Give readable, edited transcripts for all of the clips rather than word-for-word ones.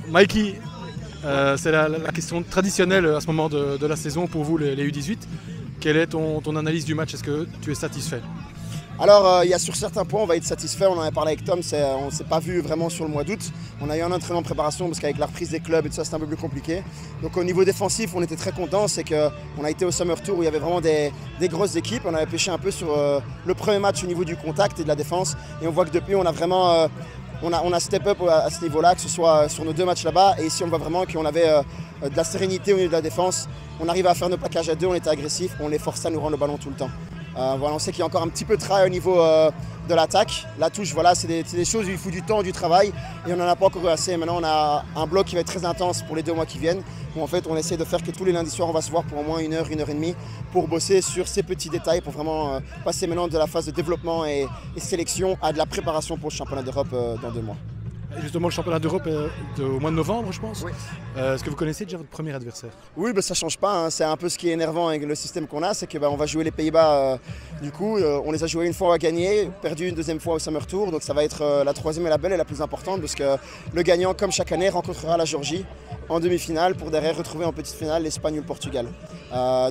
Mikey, c'est la question traditionnelle à ce moment de la saison pour vous, les U18. Quelle est ton analyse du match? Est-ce que tu es satisfait? Alors, il y a sur certains points, on va être satisfait. On en a parlé avec Tom, on ne s'est pas vu vraiment sur le mois d'août. On a eu un entraînement de préparation parce qu'avec la reprise des clubs et tout ça, c'était un peu plus compliqué. Donc, au niveau défensif, on était très contents. C'est qu'on a été au Summer Tour où il y avait vraiment des grosses équipes. On avait pêché un peu sur le premier match au niveau du contact et de la défense. Et on voit que depuis, on a vraiment on a step up à ce niveau-là, que ce soit sur nos 2 matchs là-bas. Et ici, on voit vraiment qu'on avait de la sérénité au niveau de la défense. On arrive à faire nos plaquages à 2, on était agressif, on les forçait à nous rendre le ballon tout le temps. Voilà, on sait qu'il y a encore un petit peu de travail au niveau de l'attaque. La touche, voilà, c'est des choses où il faut du temps, du travail, et on n'en a pas encore eu assez. Maintenant, on a un bloc qui va être très intense pour les 2 mois qui viennent, où en fait, on essaie de faire que tous les lundis soirs, on va se voir pour au moins 1 heure, 1 heure et demie, pour bosser sur ces petits détails, pour vraiment passer maintenant de la phase de développement et sélection à de la préparation pour le championnat d'Europe dans 2 mois. Justement, le championnat d'Europe est au mois de novembre, je pense. Oui. Est-ce que vous connaissez déjà votre premier adversaire? Oui, ça ne change pas. Hein. C'est un peu ce qui est énervant avec le système qu'on a, c'est qu'on va jouer les Pays-Bas. Du coup, on les a joués une fois, on a gagné, perdu une 2e fois au Summer Tour. Donc ça va être la 3e et la belle et la plus importante, parce que le gagnant, comme chaque année, rencontrera la Géorgie en demi-finale pour derrière retrouver en petite finale l'Espagne ou le Portugal.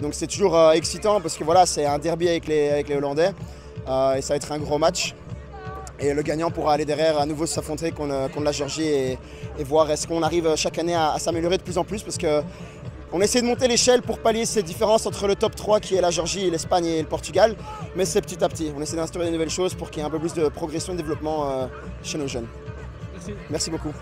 Donc c'est toujours excitant parce que voilà, c'est un derby avec les Hollandais et ça va être un gros match. Et le gagnant pourra aller derrière à nouveau s'affronter contre la Géorgie et voir est-ce qu'on arrive chaque année à s'améliorer de plus en plus, parce qu'on essaie de monter l'échelle pour pallier ces différences entre le top 3 qui est la Géorgie, l'Espagne et le Portugal, mais c'est petit à petit. On essaie d'instaurer de nouvelles choses pour qu'il y ait un peu plus de progression et de développement chez nos jeunes. Merci. Merci beaucoup.